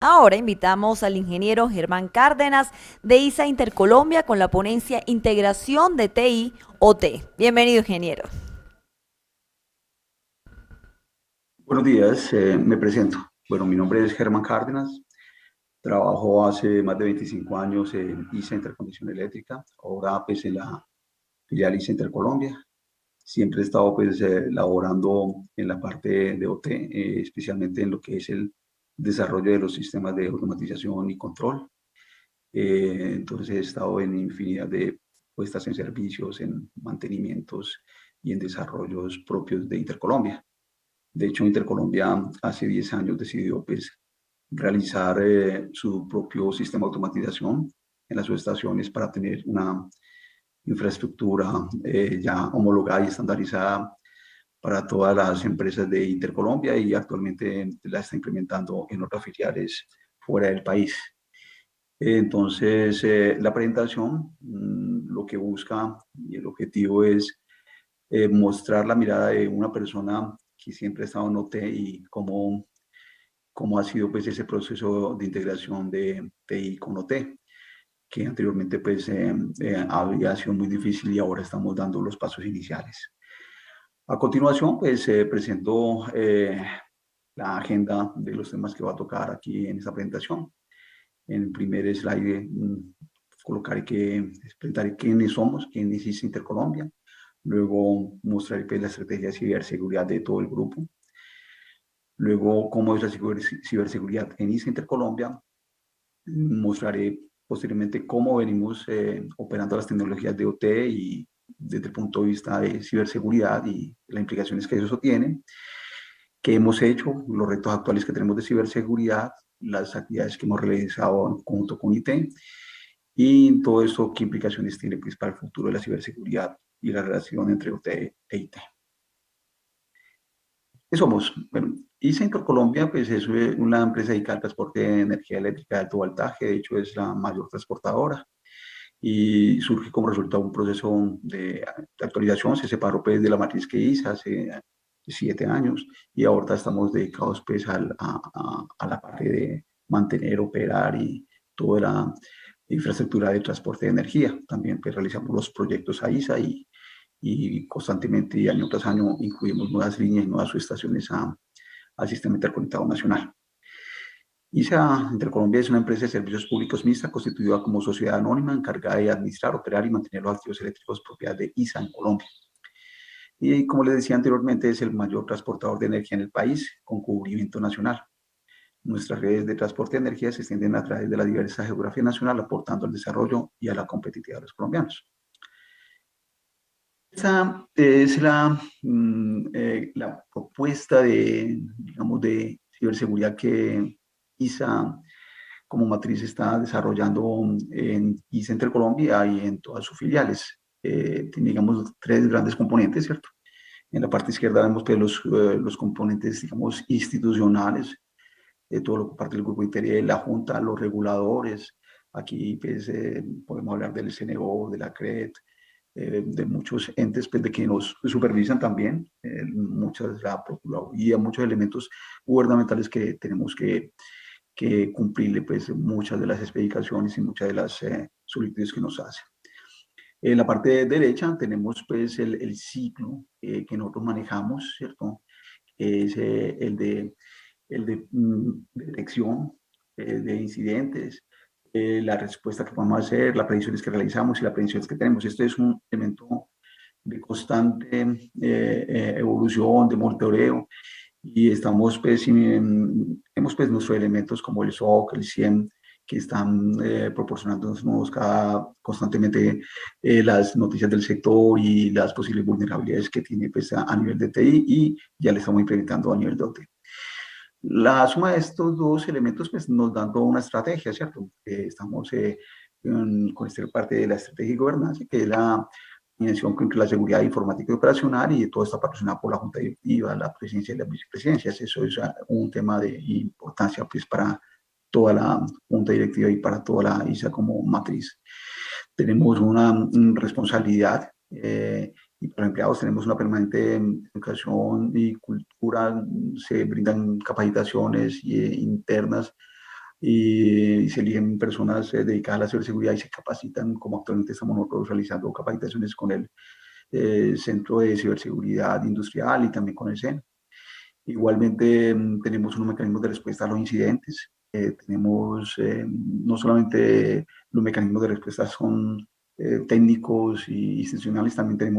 Ahora invitamos al ingeniero Germán Cárdenas de ISA Intercolombia con la ponencia Integración de TI OT. Bienvenido, ingeniero. Buenos días, me presento. Bueno, mi nombre es Germán Cárdenas, trabajo hace más de 25 años en ISA Interconexión Eléctrica, ahora pues en la filial ISA Intercolombia. Siempre he estado pues laborando en la parte de OT, especialmente en lo que es el desarrollo de los sistemas de automatización y control. Entonces he estado en infinidad de puestas en servicios, en mantenimientos y en desarrollos propios de Intercolombia. De hecho, Intercolombia hace 10 años decidió pues, realizar su propio sistema de automatización en las subestaciones para tener una infraestructura ya homologada y estandarizada para todas las empresas de Intercolombia y actualmente la está implementando en otras filiales fuera del país. Entonces, la presentación lo que busca y el objetivo es mostrar la mirada de una persona que siempre ha estado en OT y cómo ha sido pues ese proceso de integración de TI con OT, que anteriormente pues había sido muy difícil y ahora estamos dando los pasos iniciales. A continuación pues presento la agenda de los temas que va a tocar aquí en esta presentación. En el primer slide presentaré quiénes somos, quién es Intercolombia. Luego mostraré pues, la estrategia de ciberseguridad de todo el grupo. Luego, cómo es la ciberseguridad en ISA Intercolombia. Mostraré posteriormente cómo venimos operando las tecnologías de OT y desde el punto de vista de ciberseguridad y las implicaciones que eso tiene, qué hemos hecho, los retos actuales que tenemos de ciberseguridad, las actividades que hemos realizado junto con IT y todo esto qué implicaciones tiene pues, para el futuro de la ciberseguridad y la relación entre OT e IT. ¿Qué somos? Bueno, ISA Intercolombia pues, es una empresa dedicada al transporte de energía eléctrica de alto voltaje, de hecho es la mayor transportadora y surge como resultado de un proceso de actualización, se separó pues, de la matriz que ISA hace 7 años y ahora estamos dedicados pues, a la parte de mantener, operar y toda la infraestructura de transporte de energía. También pues, realizamos los proyectos a ISA y constantemente y año tras año incluimos nuevas líneas y nuevas subestaciones al sistema interconectado nacional. ISA Intercolombia es una empresa de servicios públicos mixta constituida como sociedad anónima encargada de administrar, operar y mantener los activos eléctricos propiedad de ISA en Colombia. Y como les decía anteriormente, es el mayor transportador de energía en el país con cubrimiento nacional. Nuestras redes de transporte de energía se extienden a través de la diversa geografía nacional, aportando al desarrollo y a la competitividad de los colombianos. Esta es la propuesta de, digamos, de ciberseguridad que ISA como matriz está desarrollando en ISA Colombia y en todas sus filiales. Tiene, digamos, tres grandes componentes, ¿cierto? En la parte izquierda vemos pues, los componentes, digamos, institucionales, de todo lo que parte del grupo interior, la Junta, los reguladores. Aquí pues, podemos hablar del CNO, de la CRED, de muchos entes pues, de que nos supervisan también, muchas la Procuraduría, muchos elementos gubernamentales que tenemos que cumplirle pues, muchas de las especificaciones y muchas de las solicitudes que nos hacen. En la parte derecha tenemos pues, el ciclo que nosotros manejamos, ¿cierto? Es el de detección de incidentes, la respuesta que podemos hacer, las predicciones que realizamos y las predicciones que tenemos. Esto es un elemento de constante evolución, de monitoreo, y estamos pues, tenemos pues nuestros elementos como el SOC, el CIEM, que están proporcionándonos constantemente las noticias del sector y las posibles vulnerabilidades que tiene pues, a nivel de TI y ya le estamos implementando a nivel de OT. La suma de estos dos elementos pues, nos dan toda una estrategia, ¿cierto? Estamos con esta parte de la estrategia y gobernanza, que es la dimensión entre la seguridad informática y operacional, y todo está patrocinado por la Junta Directiva, la presidencia y las vicepresidencias. Eso es un tema de importancia pues, para toda la Junta Directiva y para toda la ISA como matriz. Tenemos una responsabilidad y para los empleados tenemos una permanente educación y cultura, se brindan capacitaciones internas y se eligen personas dedicadas a la ciberseguridad y se capacitan, como actualmente estamos nosotros realizando capacitaciones con el Centro de Ciberseguridad Industrial y también con el CEN. Igualmente tenemos unos mecanismos de respuesta a los incidentes. Tenemos no solamente los mecanismos de respuesta son técnicos y institucionales, también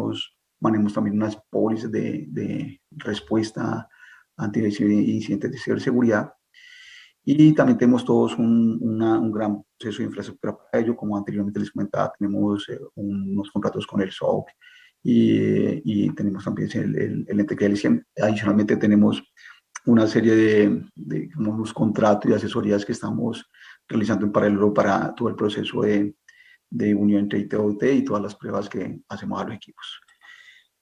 manejamos también unas pólizas de respuesta ante incidentes de ciberseguridad. Y también tenemos todos un gran proceso de infraestructura para ello, como anteriormente les comentaba, tenemos unos contratos con el SOC y tenemos también el ente que adicionalmente tenemos una serie de unos contratos y asesorías que estamos realizando en paralelo para todo el proceso de unión entre ITOT y todas las pruebas que hacemos a los equipos.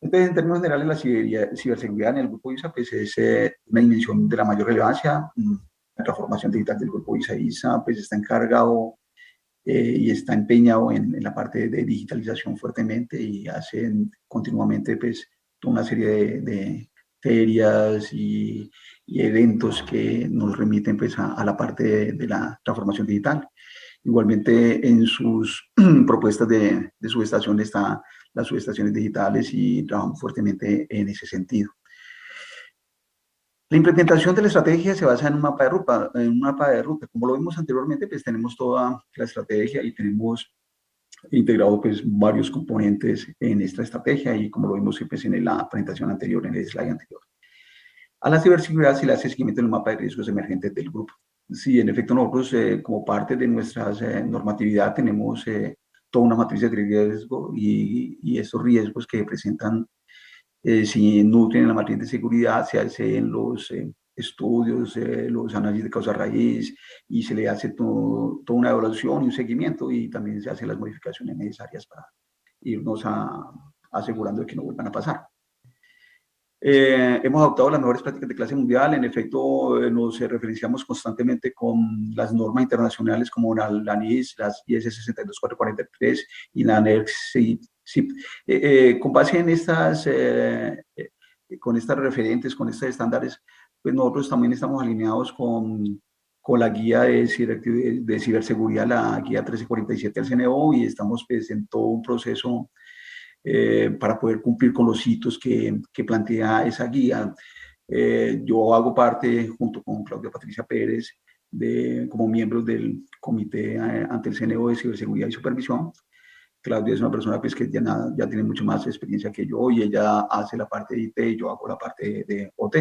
Entonces, en términos generales, la ciberseguridad en el Grupo ISA pues, es una dimensión de la mayor relevancia. La transformación digital del Grupo ISA pues, está encargado y está empeñado en la parte de digitalización fuertemente y hacen continuamente pues, toda una serie de ferias y eventos que nos remiten pues, a la parte de la transformación digital. Igualmente en sus propuestas de subestación están las subestaciones digitales y trabajamos fuertemente en ese sentido. La implementación de la estrategia se basa en un mapa de ruta. Como lo vimos anteriormente, pues tenemos toda la estrategia y tenemos integrado pues varios componentes en esta estrategia y como lo vimos pues, en la presentación anterior, en el slide anterior. A la ciberseguridad se le hace seguimiento en el mapa de riesgos emergentes del grupo. Sí, en efecto, nosotros como parte de nuestra normatividad tenemos toda una matriz de riesgo y estos riesgos que presentan si nutren en la matriz de seguridad, se hacen los estudios, los análisis de causa raíz y se le hace toda una evaluación y un seguimiento y también se hacen las modificaciones necesarias para irnos asegurando de que no vuelvan a pasar. Hemos adoptado las mejores prácticas de clase mundial. En efecto, nos referenciamos constantemente con las normas internacionales como la NIS, las IS 62443 y la NERC CIP. Con base en con estas referentes, con estos estándares, pues nosotros también estamos alineados con la guía de ciberseguridad, la guía 1347 del CNO, y estamos pues, en todo un proceso para poder cumplir con los hitos que plantea esa guía. Yo hago parte, junto con Claudia Patricia Pérez, como miembros del Comité ante el CNO de Ciberseguridad y Supervisión. Claudia es una persona pues, que ya tiene mucho más experiencia que yo y ella hace la parte de IT y yo hago la parte de OT.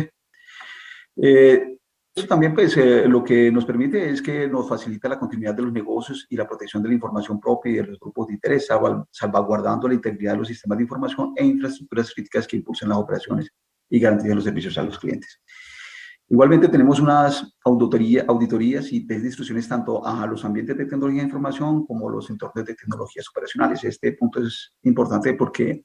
Eso también pues, lo que nos permite es que nos facilita la continuidad de los negocios y la protección de la información propia y de los grupos de interés, salvaguardando la integridad de los sistemas de información e infraestructuras críticas que impulsan las operaciones y garantizan los servicios a los clientes. Igualmente tenemos unas auditorías y test de instrucciones tanto a los ambientes de tecnología de información como a los entornos de tecnologías operacionales. Este punto es importante porque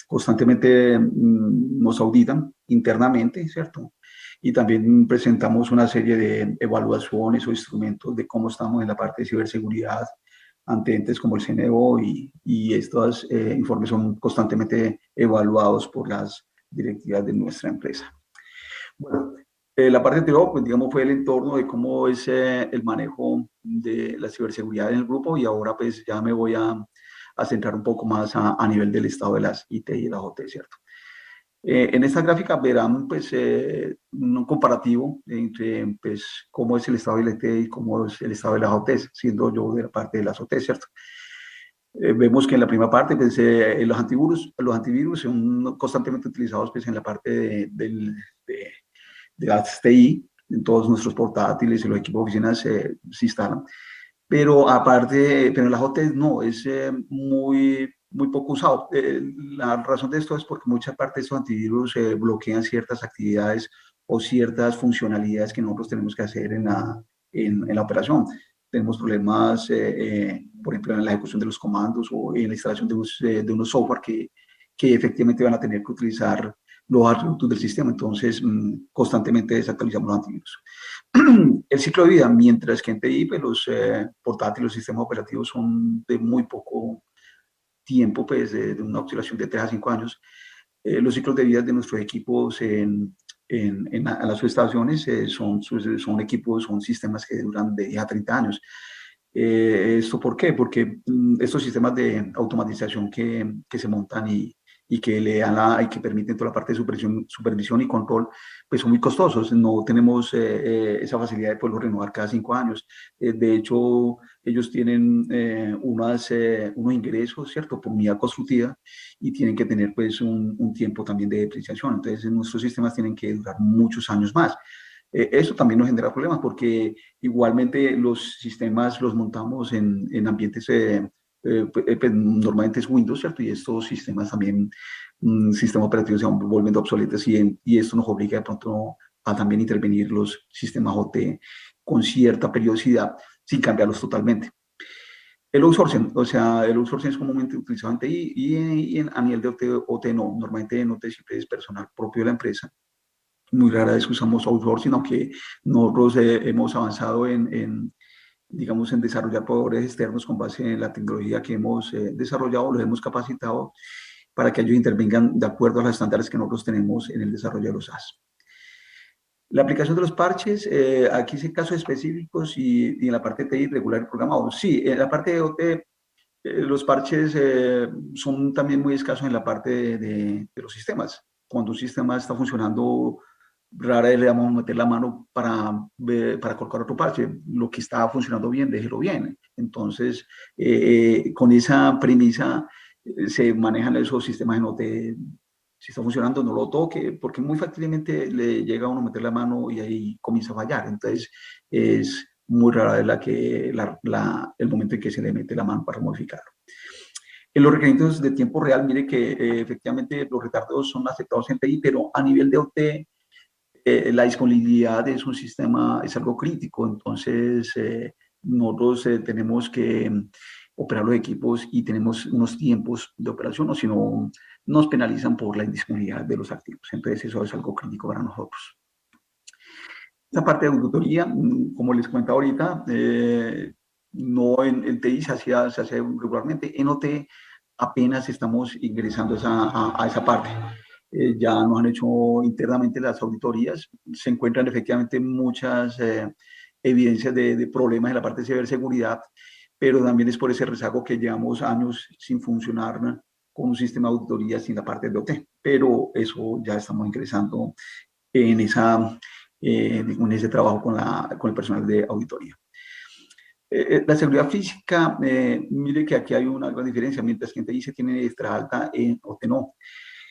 constantemente nos auditan internamente, ¿cierto? Y también presentamos una serie de evaluaciones o instrumentos de cómo estamos en la parte de ciberseguridad ante entes como el CNO y estos informes son constantemente evaluados por las directivas de nuestra empresa. Bueno, la parte anterior, pues digamos, fue el entorno de cómo es el manejo de la ciberseguridad en el grupo y ahora pues ya me voy a centrar un poco más a nivel del estado de las IT y las OT, ¿cierto? En esta gráfica verán pues, un comparativo entre pues, cómo es el estado de la IT y cómo es el estado de las OT, siendo yo de la parte de las OT, ¿cierto? Vemos que en la primera parte pues, los antivirus son constantemente utilizados pues, en la parte de las TI, en todos nuestros portátiles y los equipos de oficinas se instalan. Pero aparte, pero en las OTs no, es muy poco usado. La razón de esto es porque mucha parte de estos antivirus bloquean ciertas actividades o ciertas funcionalidades que nosotros tenemos que hacer en la operación. Tenemos problemas, por ejemplo, en la ejecución de los comandos o en la instalación de unos software que efectivamente van a tener que utilizar los atributos del sistema. Entonces, constantemente desactualizamos los antivirus. El ciclo de vida, mientras que en TI, pues los portátiles, los sistemas operativos son de muy poco tiempo, pues de una oscilación de 3 a 5 años. Los ciclos de vida de nuestros equipos a las subestaciones son equipos, son sistemas que duran de 10 a 30 años. ¿Esto por qué? Porque estos sistemas de automatización que se montan y que le dan y que permiten toda la parte de supervisión y control, pues son muy costosos. No tenemos esa facilidad de poderlo renovar cada 5 años. De hecho, ellos tienen unos ingresos, ¿cierto?, por unidad constructiva y tienen que tener pues un tiempo también de depreciación. Entonces, nuestros sistemas tienen que durar muchos años más. Eso también nos genera problemas porque igualmente los sistemas los montamos en ambientes, pues, normalmente es Windows, ¿cierto? Y estos sistemas también, sistemas operativos se van volviendo obsoletos y esto nos obliga de pronto a también intervenir los sistemas OT con cierta periodicidad sin cambiarlos totalmente. El outsourcing, o sea, el outsourcing es comúnmente utilizado en TI a nivel de OT no. Normalmente en OT siempre es personal propio de la empresa. Muy rara vez usamos outsourcing, aunque nosotros hemos avanzado digamos, en desarrollar proveedores externos con base en la tecnología que hemos desarrollado, los hemos capacitado para que ellos intervengan de acuerdo a los estándares que nosotros tenemos en el desarrollo de los SaaS. La aplicación de los parches, aquí sí casos específicos y en la parte de TI regular y programado. Sí, en la parte de OT, los parches son también muy escasos en la parte de los sistemas. Cuando un sistema está funcionando, rara vez le vamos a meter la mano para colocar otro parche. Lo que está funcionando bien, déjelo bien. Entonces, con esa premisa se manejan esos sistemas en OT. Si está funcionando, no lo toque, porque muy fácilmente le llega a uno a meter la mano y ahí comienza a fallar. Entonces, es muy rara vez el momento en que se le mete la mano para modificarlo. En los requerimientos de tiempo real, mire que efectivamente los retardos son aceptados en TI, pero a nivel de OT, la disponibilidad es un sistema, es algo crítico. Entonces, nosotros tenemos que operar los equipos y tenemos unos tiempos de operación, o si no, nos penalizan por la indisponibilidad de los activos. Entonces, eso es algo crítico para nosotros. Esta parte de auditoría, como les cuento ahorita, no en TI se hace regularmente. En OT apenas estamos ingresando a esa parte. Ya nos han hecho internamente las auditorías. Se encuentran efectivamente muchas evidencias de problemas en la parte de ciberseguridad, pero también es por ese rezago que llevamos años sin funcionar con un sistema de auditoría sin la parte de OT. Pero eso ya estamos ingresando en ese trabajo con el personal de auditoría. La seguridad física, mire que aquí hay una gran diferencia, mientras que en TI se tiene extra alta, en OT no.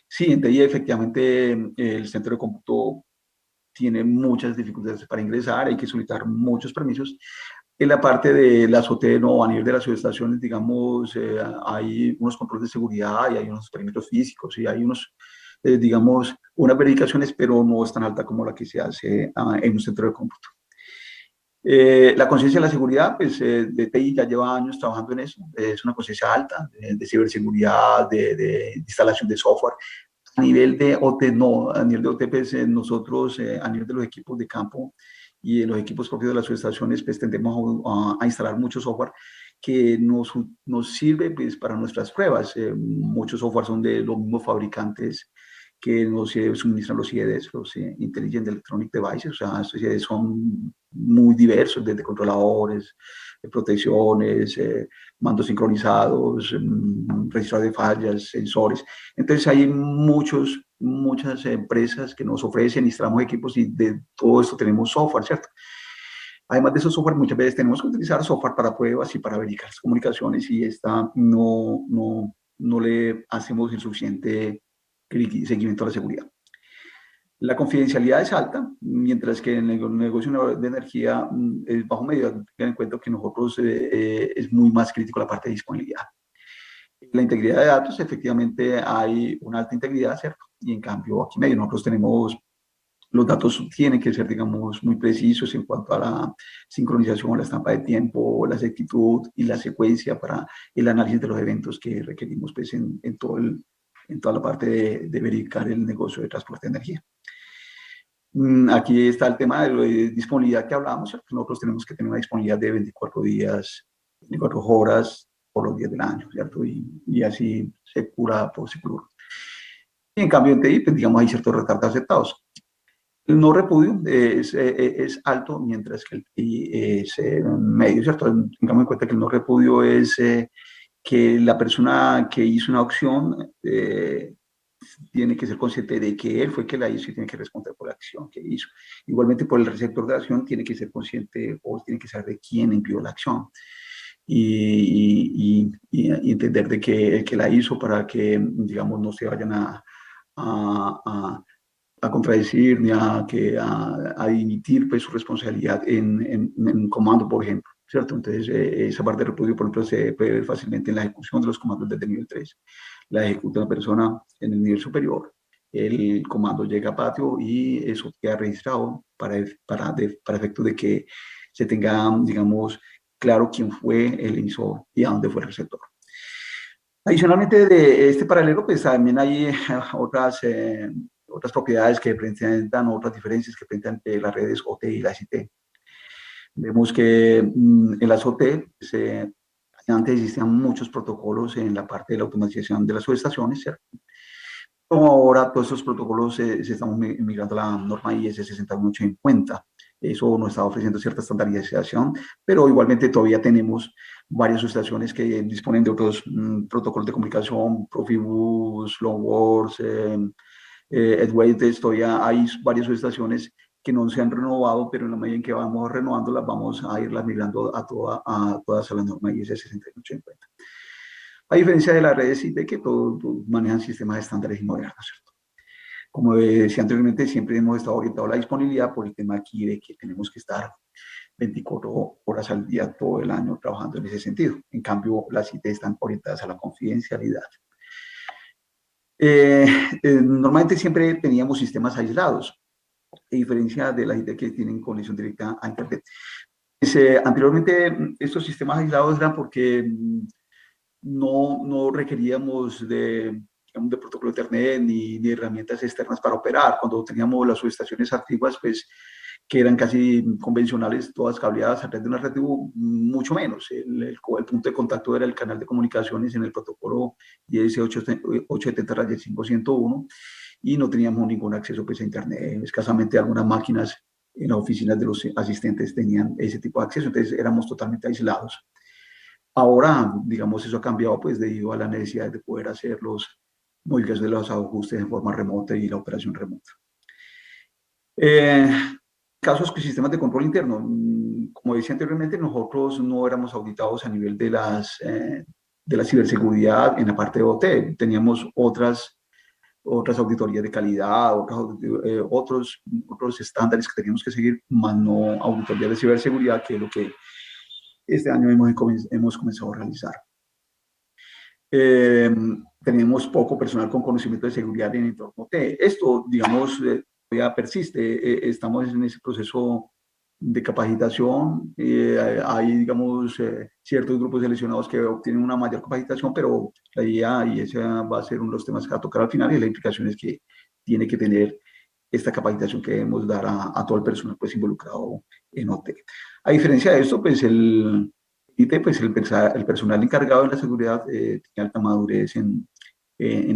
Sí, en TI efectivamente el centro de cómputo tiene muchas dificultades para ingresar, hay que solicitar muchos permisos. En la parte de las OT, no, a nivel de las subestaciones, digamos, hay unos controles de seguridad y hay unos perímetros físicos y hay digamos, unas verificaciones, pero no es tan alta como la que se hace en un centro de cómputo. La conciencia de la seguridad, pues de TI ya lleva años trabajando en eso, es una conciencia alta de ciberseguridad, de instalación de software. A nivel de OT, no, a nivel de OT, pues nosotros, a nivel de los equipos de campo y de los equipos propios de las subestaciones, pues tendemos a instalar mucho software que nos sirve pues, para nuestras pruebas. Muchos software son de los mismos fabricantes que nos suministran los IEDs, los Intelligent Electronic Devices. O sea, estos IEDs son muy diversos, desde controladores, protecciones, mandos sincronizados, registros de fallas, sensores. Entonces hay muchas empresas que nos ofrecen, instalamos equipos y de todo esto tenemos software, ¿cierto? Además de esos software, muchas veces tenemos que utilizar software para pruebas y para verificar las comunicaciones y no le hacemos el suficiente seguimiento a la seguridad. La confidencialidad es alta, mientras que en el negocio de energía es bajo medida. Tengan en cuenta que nosotros es muy más crítico la parte de disponibilidad. La integridad de datos, efectivamente hay una alta integridad, ¿cierto? Y en cambio aquí medio nosotros tenemos, los datos tienen que ser, digamos, muy precisos en cuanto a la sincronización, la estampa de tiempo, la exactitud y la secuencia para el análisis de los eventos que requerimos pues, en toda la parte de verificar el negocio de transporte de energía. Aquí está el tema de la disponibilidad que hablábamos, ¿cierto? Nosotros tenemos que tener una disponibilidad de 24 días, 24 horas por los días del año, ¿cierto? Y así se cura por seguro. Y en cambio en TI, pues digamos, hay ciertos retardos aceptados. El no repudio es alto, mientras que el TI es medio, ¿cierto? Tengamos en cuenta que el no repudio es que la persona que hizo una acción tiene que ser consciente de que él fue que la hizo y tiene que responder por la acción que hizo. Igualmente, por el receptor de la acción tiene que ser consciente o tiene que saber de quién envió la acción. Y entender de que el que la hizo para que, digamos, no se vayan a contradecir ni a dimitir pues, su responsabilidad en un comando, por ejemplo, ¿cierto? Entonces, esa parte de repudio, por ejemplo, se puede ver fácilmente en la ejecución de los comandos desde el nivel 3. La ejecuta una persona en el nivel superior, el comando llega a patio y eso queda registrado para efecto de que se tenga, digamos, claro quién fue el emisor y a dónde fue el receptor. Adicionalmente de este paralelo, pues también hay otras propiedades que presentan otras diferencias que presentan las redes OT y las IT. Vemos que en las OT antes existían muchos protocolos en la parte de la automatización de las subestaciones, ¿cierto? Como ahora todos estos protocolos se están migrando a la norma IS 61850. Eso nos está ofreciendo cierta estandarización, pero igualmente todavía tenemos varias subestaciones que disponen de otros protocolos de comunicación, Profibus, Longwords, Edgeway. Todavía hay varias subestaciones que no se han renovado, pero en la medida en que vamos renovándolas, vamos a irlas migrando a todas a la norma IS 61850. A diferencia de las redes IT, que todos manejan sistemas estándares y modernos, ¿cierto? Como decía anteriormente, siempre hemos estado orientados a la disponibilidad por el tema aquí de que tenemos que estar 24 horas al día todo el año trabajando en ese sentido. En cambio, las IT están orientadas a la confidencialidad. Normalmente siempre teníamos sistemas aislados, a diferencia de las IT que tienen conexión directa a Internet. Anteriormente, estos sistemas aislados eran porque no requeríamos de protocolo de Ethernet ni herramientas externas para operar. Cuando teníamos las subestaciones antiguas, pues que eran casi convencionales, todas cableadas a través de una red, mucho menos. El punto de contacto era el canal de comunicaciones en el protocolo IS 870.501 y no teníamos ningún acceso pues, a Internet. Escasamente algunas máquinas en las oficinas de los asistentes tenían ese tipo de acceso, entonces éramos totalmente aislados. Ahora, digamos, eso ha cambiado pues debido a la necesidad de poder hacer modificaciones de los ajustes en forma remota y la operación remota. Casos con sistemas de control interno. Como decía anteriormente, nosotros no éramos auditados a nivel de la ciberseguridad en la parte de OT. Teníamos otras auditorías de calidad, otros estándares que teníamos que seguir, más no auditorías de ciberseguridad, que es lo que este año hemos comenzado a realizar. Tenemos poco personal con conocimiento de seguridad en el entorno T. Esto, digamos, todavía persiste. Estamos en ese proceso de capacitación. Hay, digamos, ciertos grupos seleccionados que obtienen una mayor capacitación, pero la idea, y ese va a ser uno de los temas que va a tocar al final, y la implicación es que tiene que tener esta capacitación que debemos dar a todo el personal pues, involucrado en OT. A diferencia de esto, pues el IT, pues el personal encargado de la seguridad tiene alta madurez en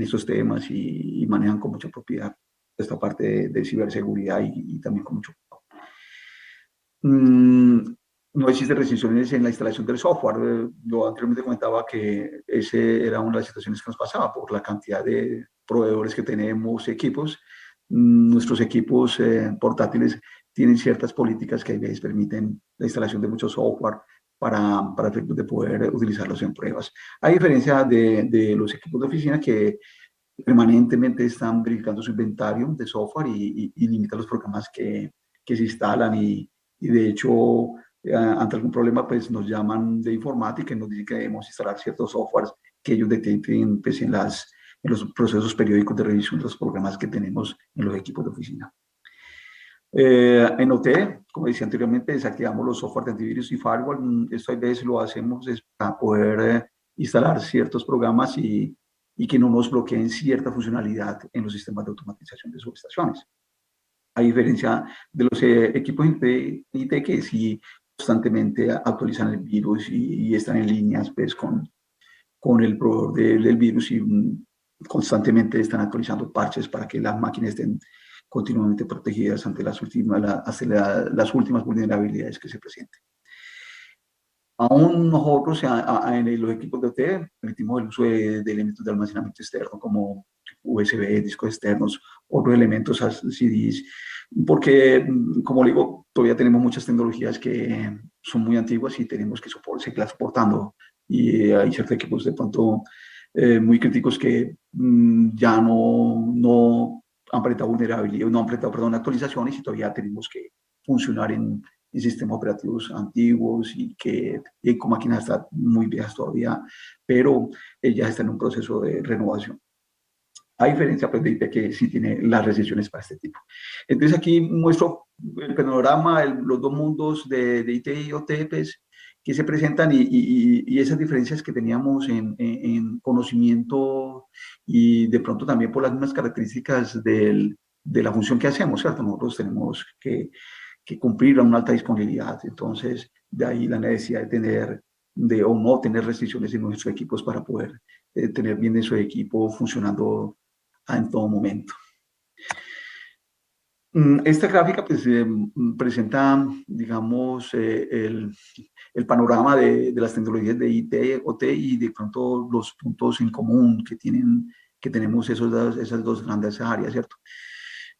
estos temas y manejan con mucha propiedad esta parte de ciberseguridad y también con mucho no existen restricciones en la instalación del software. Yo anteriormente comentaba que esa era una de las situaciones que nos pasaba por la cantidad de proveedores que tenemos, equipos. Nuestros equipos portátiles tienen ciertas políticas que a veces permiten la instalación de mucho software para efectos de poder utilizarlos en pruebas. A diferencia de los equipos de oficina que permanentemente están verificando su inventario de software y limitan los programas que se instalan y de hecho, ante algún problema, pues nos llaman de informática y nos dicen que debemos instalar ciertos softwares que ellos detecten pues, en los procesos periódicos de revisión de los programas que tenemos en los equipos de oficina. En OT, como decía anteriormente, desactivamos los software de antivirus y firewall. Esto a veces lo hacemos es para poder instalar ciertos programas y que no nos bloqueen cierta funcionalidad en los sistemas de automatización de subestaciones. A diferencia de los equipos IT que sí constantemente actualizan el virus y están en líneas pues, con el proveedor del virus y constantemente están actualizando parches para que las máquinas estén continuamente protegidas ante las últimas vulnerabilidades que se presenten. Aún nosotros en los equipos de OT permitimos el uso de elementos de almacenamiento externo como USB, discos externos, otros elementos, CDs, porque, como digo, todavía tenemos muchas tecnologías que son muy antiguas y tenemos que seguirlas soportando. Y hay ciertos equipos de pronto muy críticos que ya no han presentado vulnerabilidad, no han presentado, perdón, actualizaciones y todavía tenemos que funcionar en sistemas operativos antiguos y con máquinas están muy viejas todavía, pero ellas están en un proceso de renovación. A diferencia pues, de IP que sí tiene las restricciones para este tipo. Entonces aquí muestro el panorama, los dos mundos de IT y OT pues, que se presentan y esas diferencias que teníamos en conocimiento y de pronto también por las mismas características de la función que hacemos, ¿cierto? Nosotros tenemos que cumplir a una alta disponibilidad. Entonces, de ahí la necesidad o no tener restricciones en nuestros equipos para poder tener bien nuestro equipo funcionando en todo momento. Esta gráfica pues, presenta, digamos, el panorama de las tecnologías de IT, OT y de pronto los puntos en común que tenemos esas dos grandes áreas, ¿cierto?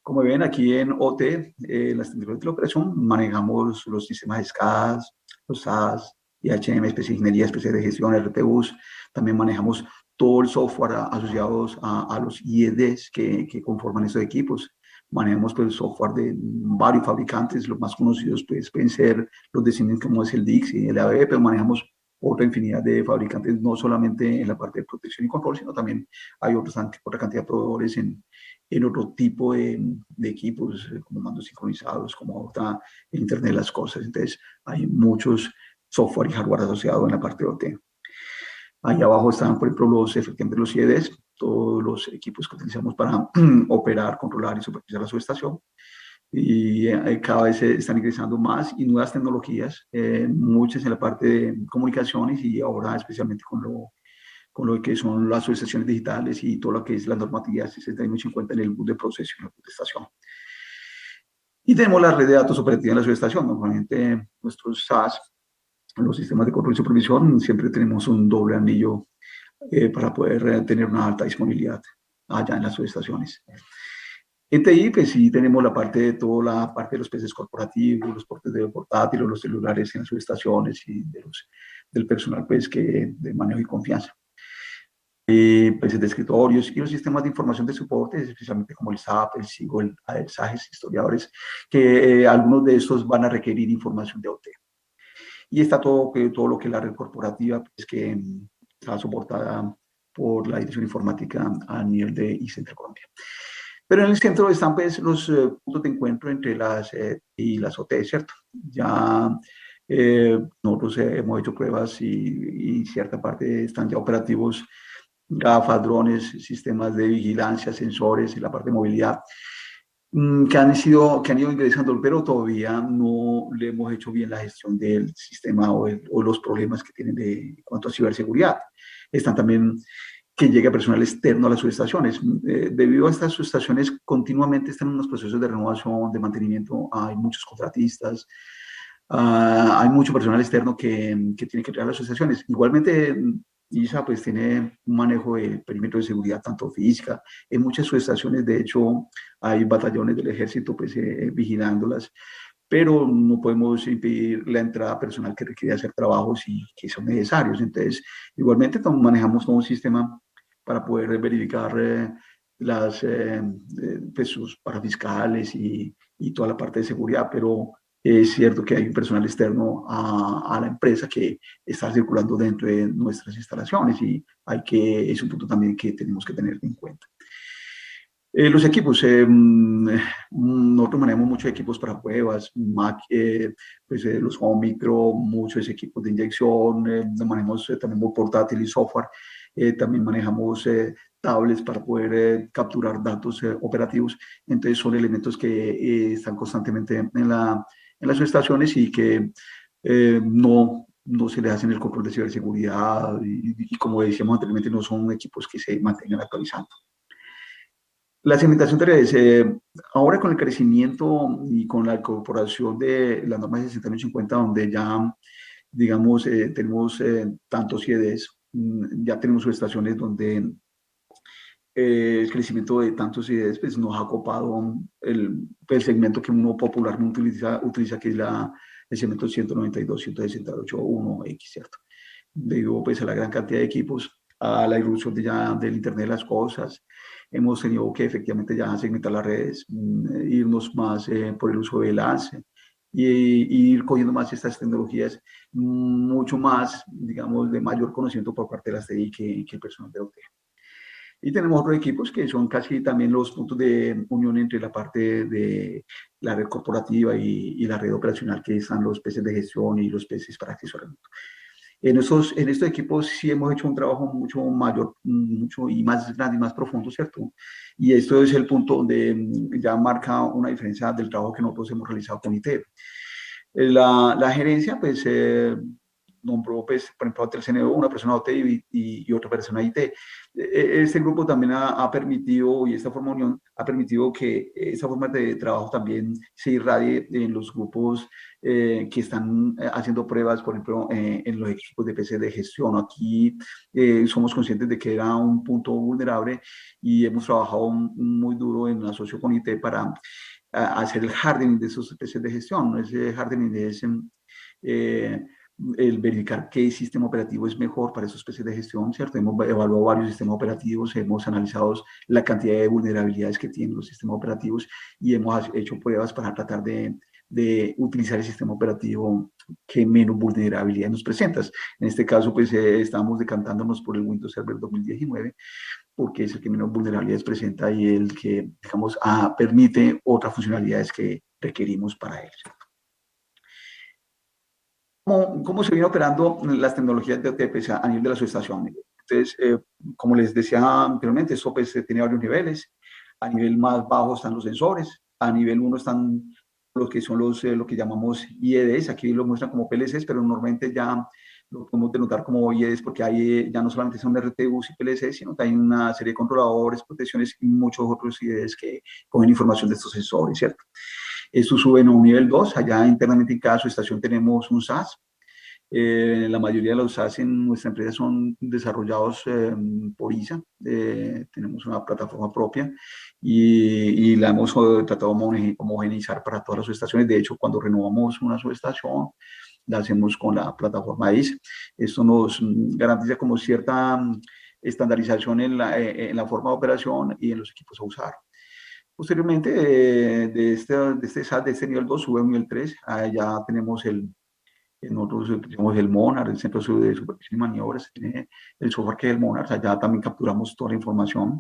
Como ven aquí en OT, las tecnologías de la operación, manejamos los sistemas SCADA, los SAS, IHM, ingeniería especial de gestión, RTUs. También manejamos todo el software asociados a los IEDs que conforman estos equipos. Manejamos pues, el software de varios fabricantes, los más conocidos pues, pueden ser los de Siemens como es el DIX y el ABB, pero manejamos otra infinidad de fabricantes, no solamente en la parte de protección y control, sino también hay otra cantidad de proveedores en otro tipo de equipos, como mandos sincronizados, como otra Internet de las cosas. Entonces, hay muchos software y hardware asociados en la parte de OT. Ahí abajo están, por ejemplo, efectivamente los IEDs, todos los equipos que utilizamos para operar, controlar y supervisar la subestación. Y cada vez se están ingresando más y nuevas tecnologías, muchas en la parte de comunicaciones y ahora especialmente con lo que son las subestaciones digitales y todo lo que es la normatividad 6150 en el bus de proceso y la estación. Y tenemos la red de datos operativa en la subestación. Normalmente nuestros SAS, los sistemas de control y supervisión, siempre tenemos un doble anillo para poder tener una alta disponibilidad allá en las subestaciones. En TI, pues sí tenemos toda la parte de los PCs corporativos, los portes de portátiles, los celulares en las subestaciones y del personal pues, de manejo y confianza. PCs de escritorios y los sistemas de información de soporte, especialmente como el SAP, el SIGO, el SAGES, historiadores, que algunos de estos van a requerir información de OT. Y está todo lo que es la red corporativa, pues, que está soportada por la Dirección Informática a nivel de ICENTRE Colombia. Pero en el centro están pues, los puntos de encuentro entre las y las OT, ¿cierto? Ya nosotros hemos hecho pruebas y cierta parte están ya operativos, gafas, drones, sistemas de vigilancia, sensores y la parte de movilidad que han ido ingresando, pero todavía no le hemos hecho bien la gestión del sistema o los problemas que tienen en cuanto a ciberseguridad. Están también que llegue personal externo a las subestaciones. Debido a estas subestaciones, continuamente están en unos procesos de renovación, de mantenimiento, hay muchos contratistas, hay mucho personal externo que tiene que crear las subestaciones. Igualmente, ISA pues tiene un manejo de perímetro de seguridad tanto física, en muchas subestaciones de hecho hay batallones del ejército pues vigilándolas, pero no podemos impedir la entrada personal que requiere hacer trabajos y que son necesarios. Entonces, igualmente manejamos todo un sistema para poder verificar pues, sus parafiscales y toda la parte de seguridad, pero es cierto que hay un personal externo a la empresa que está circulando dentro de nuestras instalaciones y es un punto también que tenemos que tener en cuenta. Los equipos, nosotros manejamos muchos equipos para pruebas, pues, los home micro, muchos equipos de inyección, manejamos también portátil y software, también manejamos tablets para poder capturar datos operativos, entonces son elementos que están constantemente en las subestaciones y que no se les hacen el control de ciberseguridad y como decíamos anteriormente, no son equipos que se mantengan actualizando. La segmentación de redes, ahora con el crecimiento y con la incorporación de la norma 60150, donde ya, digamos, tenemos tantos IEDs, ya tenemos subestaciones donde el crecimiento de tantos IEDs pues, nos ha copado el segmento que uno popularmente utiliza que es el segmento 192, 168, 1X, ¿cierto? Debido pues, a la gran cantidad de equipos, a la irrupción del Internet de las Cosas, hemos tenido que efectivamente ya segmentar las redes, irnos más por el uso de lance y ir cogiendo más estas tecnologías, mucho más, digamos, de mayor conocimiento por parte de las TI que el personal de OT. Y tenemos otros equipos que son casi también los puntos de unión entre la parte de la red corporativa y la red operacional, que están los PCs de gestión y los PCs para acceso remoto. En estos equipos sí hemos hecho un trabajo mucho mayor, mucho y más grande y más profundo, ¿cierto? Y esto es el punto donde ya marca una diferencia del trabajo que nosotros hemos realizado con IT. La gerencia, pues, nombró, pues, por ejemplo, el CNO, una persona de OT y otra persona de IT. Este grupo también ha permitido, y esta forma de unión ha permitido que esta forma de trabajo también se irradie en los grupos que están haciendo pruebas, por ejemplo, en los equipos de PC de gestión. Aquí somos conscientes de que era un punto vulnerable y hemos trabajado muy duro en asocio con IT para hacer el hardening de esos PCs de gestión. Ese hardening es eh, el verificar qué sistema operativo es mejor para esos PCs de gestión, ¿cierto? Hemos evaluado varios sistemas operativos, hemos analizado la cantidad de vulnerabilidades que tienen los sistemas operativos y hemos hecho pruebas para tratar de utilizar el sistema operativo que menos vulnerabilidad nos presenta. En este caso, pues estamos decantándonos por el Windows Server 2019 porque es el que menos vulnerabilidades presenta y el que, digamos, permite otras funcionalidades que requerimos para él. ¿Cómo se viene operando las tecnologías de OTP a nivel de la subestación? Entonces, como les decía anteriormente, esto pues, tiene varios niveles. A nivel más bajo están los sensores. A nivel 1 están los que son lo que llamamos IEDs. Aquí lo muestran como PLCs, pero normalmente ya lo podemos denotar como IEDs porque hay, ya no solamente son RTUs y PLCs, sino que hay una serie de controladores, protecciones y muchos otros IEDs que cogen información de estos sensores, ¿cierto? Esto sube a un nivel 2. Allá internamente en cada subestación tenemos un SAS. La mayoría de los SAS en nuestra empresa son desarrollados por ISA. Tenemos una plataforma propia y la hemos tratado de homogeneizar para todas las subestaciones. De hecho, cuando renovamos una subestación, la hacemos con la plataforma ISA. Esto nos garantiza como cierta estandarización en la forma de operación y en los equipos a usar. Posteriormente, de este SAT, de este nivel 2, sube a un nivel 3. Ya tenemos nosotros tenemos el MONAR, el Centro de Supervisión y Maniobras, tiene el software que es el MONAR. Allá también capturamos toda la información.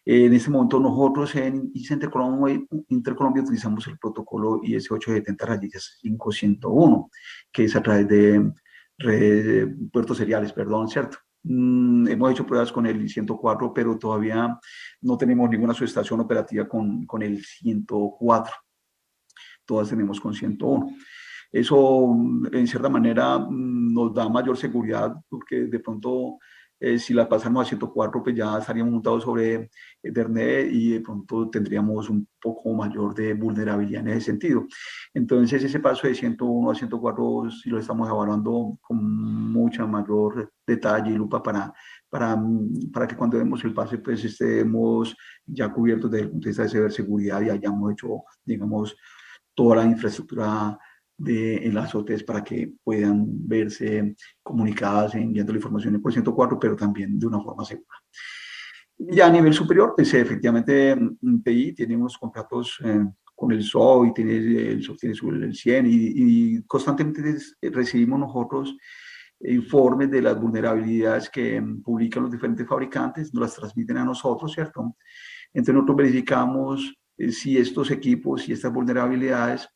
En este momento nosotros en ISA Intercolombia utilizamos el protocolo IS 870-501, que es a través de puertos seriales, perdón, ¿cierto? Hemos hecho pruebas con el 104, pero todavía no tenemos ninguna subestación operativa con el 104. Todas tenemos con 101. Eso, en cierta manera, nos da mayor seguridad, porque de pronto, si la pasamos a 104, pues ya estaríamos montados sobre Ethernet y de pronto tendríamos un poco mayor de vulnerabilidad en ese sentido. Entonces, ese paso de 101 a 104 sí lo estamos evaluando con mucha mayor detalle y lupa para que cuando demos el pase, pues estemos ya cubiertos desde el punto de vista de ciberseguridad y hayamos hecho, digamos, toda la infraestructura en las OTs para que puedan verse comunicadas enviando la información por 104, pero también de una forma segura. Ya a nivel superior, pues efectivamente TI tiene unos contratos con el SOI, el SOI tiene el 100 y constantemente recibimos nosotros informes de las vulnerabilidades que publican los diferentes fabricantes, nos las transmiten a nosotros, ¿cierto? Entonces nosotros verificamos si estos equipos y estas vulnerabilidades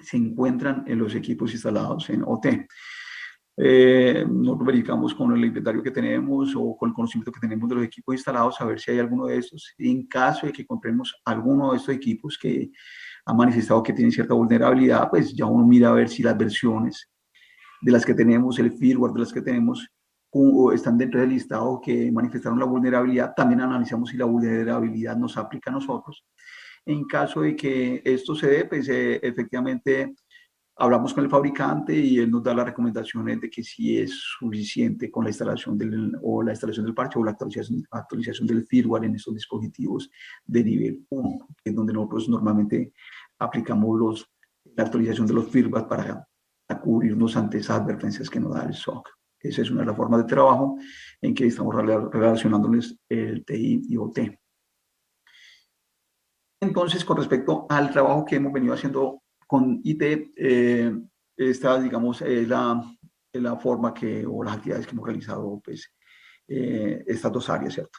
se encuentran en los equipos instalados en OT. Nosotros verificamos con el inventario que tenemos o con el conocimiento que tenemos de los equipos instalados a ver si hay alguno de estos. En caso de que encontremos alguno de estos equipos que ha manifestado que tiene cierta vulnerabilidad, pues ya uno mira a ver si las versiones de las que tenemos, el firmware de las que tenemos, están dentro del listado que manifestaron la vulnerabilidad, también analizamos si la vulnerabilidad nos aplica a nosotros. En caso de que esto se dé, pues efectivamente hablamos con el fabricante y él nos da las recomendaciones de que si es suficiente con la instalación del parche o la actualización del firmware en estos dispositivos de nivel 1, que es donde nosotros normalmente aplicamos la actualización de los firmware para cubrirnos ante esas advertencias que nos da el SOC. Esa es una de las formas de trabajo en que estamos relacionándoles el TI y OT. Entonces, con respecto al trabajo que hemos venido haciendo con IT, esta, digamos, es la forma o las actividades que hemos realizado, pues, estas dos áreas, ¿cierto?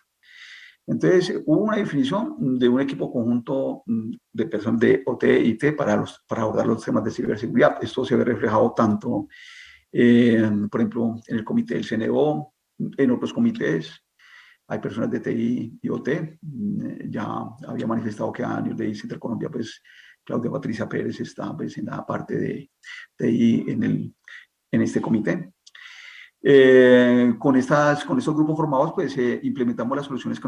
Entonces, hubo una definición de un equipo conjunto de personas de OT e IT para abordar los temas de ciberseguridad. Esto se ve reflejado tanto, por ejemplo, en el comité del CNO, en otros comités. Hay personas de TI y OT. Ya había manifestado que a nivel de ICE Intercolombia, pues, Claudia Patricia Pérez está, pues, en la parte de TI en este comité. Con estos grupos formados, pues, implementamos las soluciones que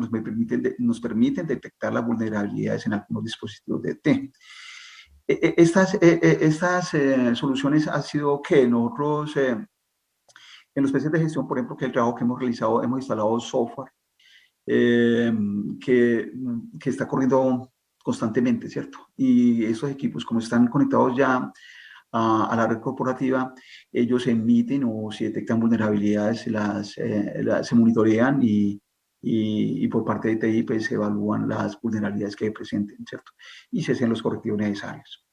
nos permiten detectar las vulnerabilidades en algunos dispositivos de IT. Estas soluciones han sido que nosotros, en los PCs de gestión, por ejemplo, que el trabajo que hemos realizado, hemos instalado software que está corriendo constantemente, ¿cierto? Y esos equipos, como están conectados ya a la red corporativa, ellos emiten o si detectan vulnerabilidades, se monitorean y por parte de TI pues, se evalúan las vulnerabilidades que presenten, ¿cierto? Y se hacen los correctivos necesarios.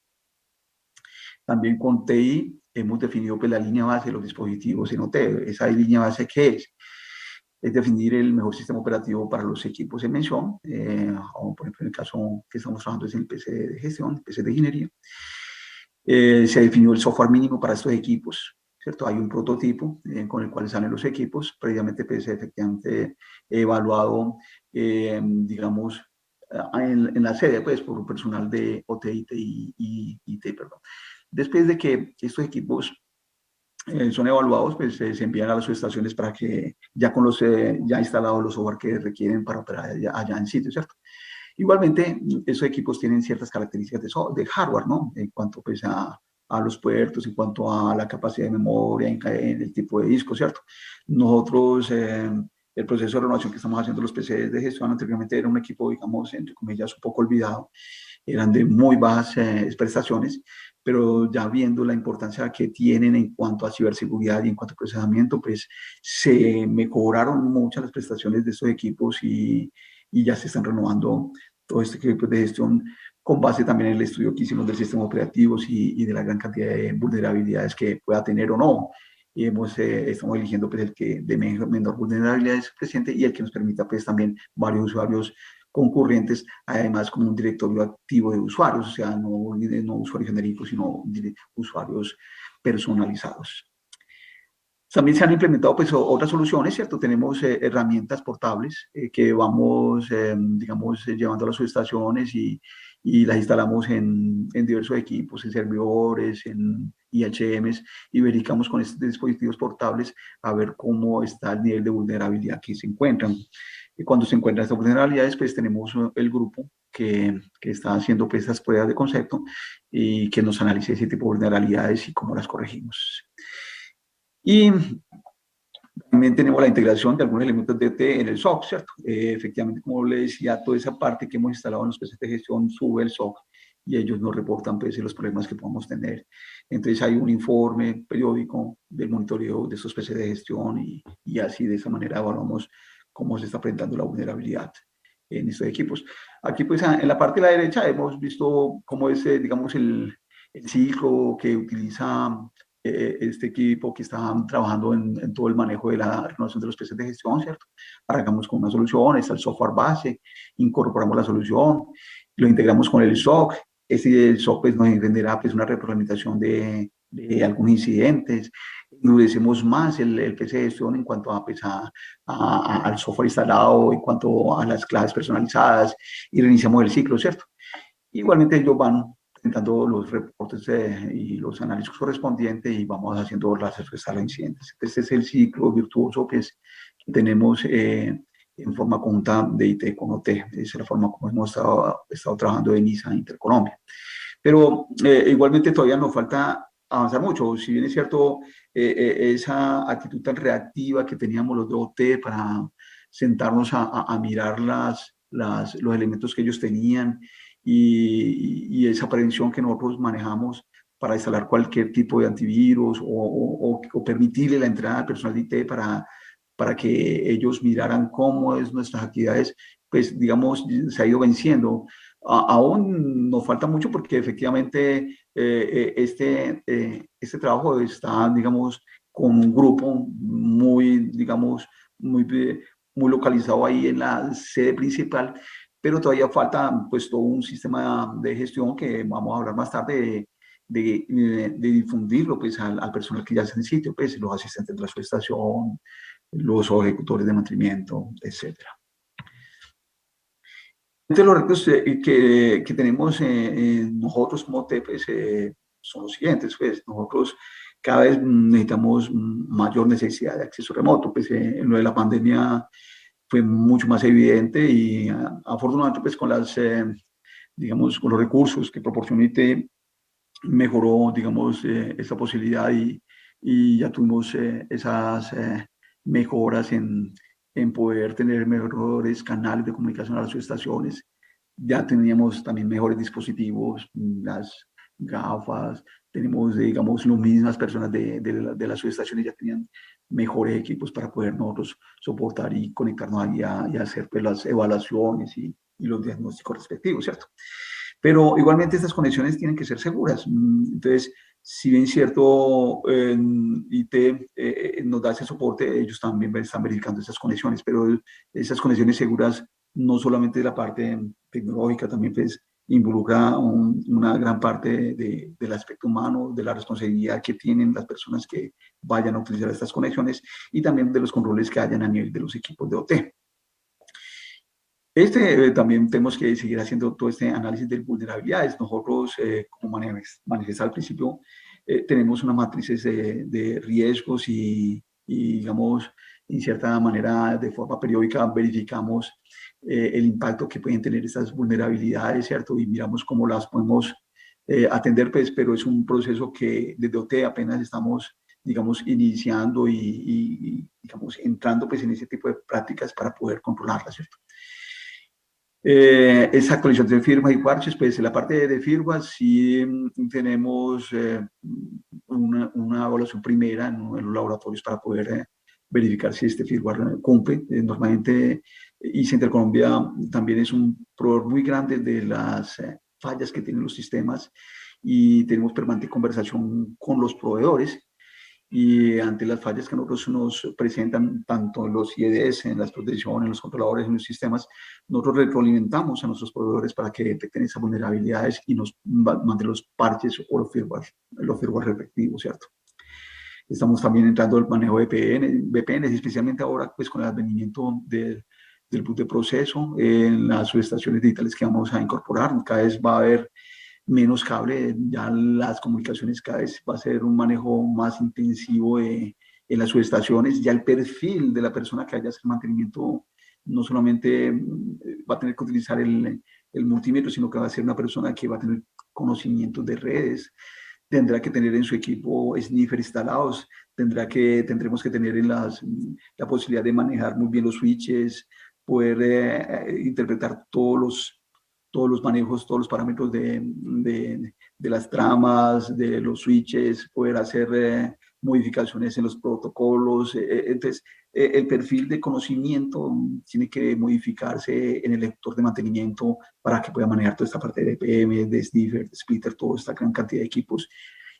También con TI hemos definido pues, la línea base de los dispositivos en OT. ¿Esa línea base qué es? Es definir el mejor sistema operativo para los equipos en mención, o por ejemplo en el caso que estamos trabajando es en el PC de gestión, el PC de ingeniería. Se definió el software mínimo para estos equipos, ¿cierto? Hay un prototipo con el cual salen los equipos, previamente pues, efectivamente evaluado, digamos, en la sede, pues, por un personal de OT y IT, perdón. Después de que estos equipos son evaluados, pues se envían a las subestaciones para que ya con los ya instalados los software que requieren para operar allá en sitio, ¿cierto? Igualmente, esos equipos tienen ciertas características de hardware, ¿no? En cuanto pues a los puertos, en cuanto a la capacidad de memoria, en el tipo de disco, ¿cierto? Nosotros, el proceso de renovación que estamos haciendo los PCs de gestión anteriormente era un equipo, digamos, entre comillas, un poco olvidado, eran de muy bajas prestaciones, pero ya viendo la importancia que tienen en cuanto a ciberseguridad y en cuanto a procesamiento, pues se mejoraron muchas las prestaciones de estos equipos y ya se están renovando todo este equipo de gestión con base también en el estudio que hicimos del sistema operativo y de la gran cantidad de vulnerabilidades que pueda tener o no. Y estamos eligiendo pues, el que de menor vulnerabilidades presente y el que nos permita pues, también varios usuarios concurrentes, además como un directorio activo de usuarios, o sea, no usuarios genéricos, sino usuarios personalizados. También se han implementado pues, otras soluciones, ¿cierto? Tenemos herramientas portables que vamos, digamos, llevando a las subestaciones y las instalamos en diversos equipos, en servidores, en IHMs, y verificamos con estos dispositivos portables a ver cómo está el nivel de vulnerabilidad que se encuentran. Y cuando se encuentran estas vulnerabilidades, pues tenemos el grupo que está haciendo pues, estas pruebas de concepto y que nos analice ese tipo de vulnerabilidades y cómo las corregimos. Y también tenemos la integración de algunos elementos de T en el SOC, ¿cierto? Efectivamente, como le decía, toda esa parte que hemos instalado en los PCs de gestión sube el SOC y ellos nos reportan pues, los problemas que podamos tener. Entonces hay un informe periódico del monitoreo de estos PCs de gestión y así de esa manera evaluamos cómo se está presentando la vulnerabilidad en estos equipos. Aquí pues en la parte de la derecha hemos visto cómo es, digamos, el ciclo que utiliza este equipo que está trabajando en todo el manejo de la renovación de los PCs de gestión, ¿cierto? Arrancamos con una solución, está el software base, incorporamos la solución, lo integramos con el SOC, el SOC pues, nos entenderá pues, una retroalimentación de algunos incidentes, endurecemos más el PC de gestión en cuanto a, pues, al software instalado, en cuanto a las claves personalizadas y reiniciamos el ciclo, ¿cierto? Igualmente ellos van presentando los reportes y los análisis correspondientes y vamos haciendo las respuestas a los incidentes. Este es el ciclo virtuoso que tenemos en forma conjunta de IT con OT. Esa es la forma como hemos estado trabajando en ISA Intercolombia. Pero igualmente todavía nos falta avanzar mucho. Si bien es cierto, esa actitud tan reactiva que teníamos los de OT para sentarnos a mirar los elementos que ellos tenían y esa prevención que nosotros manejamos para instalar cualquier tipo de antivirus o permitirle la entrada al personal de IT para que ellos miraran cómo es nuestras actividades, pues digamos, se ha ido venciendo. Aún nos falta mucho porque efectivamente este trabajo está, digamos, con un grupo muy, digamos, muy localizado ahí en la sede principal, pero todavía falta pues todo un sistema de gestión que vamos a hablar más tarde de difundirlo pues al personal que ya está en el sitio, pues los asistentes de la subestación, los ejecutores de mantenimiento, etcétera. Entre los retos que tenemos nosotros como OT pues, son los siguientes. Pues, nosotros cada vez necesitamos mayor necesidad de acceso remoto. Pues, en lo de la pandemia fue mucho más evidente y afortunadamente pues, digamos, con los recursos que proporciona IT mejoró, digamos, esa posibilidad y ya tuvimos esas mejoras en poder tener mejores canales de comunicación a las subestaciones. Ya teníamos también mejores dispositivos, las gafas, tenemos, digamos, las mismas personas de las subestaciones ya tenían mejores equipos para poder nosotros soportar y conectarnos ahí y hacer pues, las evaluaciones y los diagnósticos respectivos, ¿cierto? Pero igualmente estas conexiones tienen que ser seguras. Entonces, si bien cierto, IT nos da ese soporte, ellos también están verificando esas conexiones, pero esas conexiones seguras no solamente de la parte tecnológica, también pues, involucra una gran parte del aspecto humano, de la responsabilidad que tienen las personas que vayan a utilizar estas conexiones y también de los controles que hayan a nivel de los equipos de OT. También tenemos que seguir haciendo todo este análisis de vulnerabilidades. Nosotros, como manifestaba al principio, tenemos unas matrices de riesgos y, digamos, en cierta manera, de forma periódica, verificamos el impacto que pueden tener estas vulnerabilidades, ¿cierto? Y miramos cómo las podemos atender, pues, pero es un proceso que desde OT apenas estamos, digamos, iniciando digamos, entrando pues, en ese tipo de prácticas para poder controlarlas, ¿cierto? Esa actualización de firmas y parches, pues en la parte de firmas sí tenemos una evaluación primera en los laboratorios para poder verificar si este firmware cumple. Normalmente ISA Intercolombia también es un proveedor muy grande de las fallas que tienen los sistemas y tenemos permanente conversación con los proveedores y ante las fallas que nosotros nos presentan, tanto en los IEDs, en las protecciones, en los controladores, en los sistemas, nosotros retroalimentamos a nuestros proveedores para que detecten esas vulnerabilidades y nos manden los parches o los firmware respectivos, ¿cierto? Estamos también entrando al manejo de VPNs, especialmente ahora pues con el advenimiento del boot de proceso en las subestaciones digitales que vamos a incorporar. Cada vez va a haber menos cable, ya las comunicaciones cada vez va a ser un manejo más intensivo en las subestaciones, ya el perfil de la persona que vaya a hacer mantenimiento no solamente va a tener que utilizar el multímetro, sino que va a ser una persona que va a tener conocimientos de redes, tendrá que tener en su equipo sniffer instalados, tendremos que tener la posibilidad de manejar muy bien los switches, poder interpretar todos los manejos, todos los parámetros de las tramas, de los switches, poder hacer modificaciones en los protocolos. Entonces, el perfil de conocimiento tiene que modificarse en el ejecutor de mantenimiento para que pueda manejar toda esta parte de EPM, de sniffer, de splitter, toda esta gran cantidad de equipos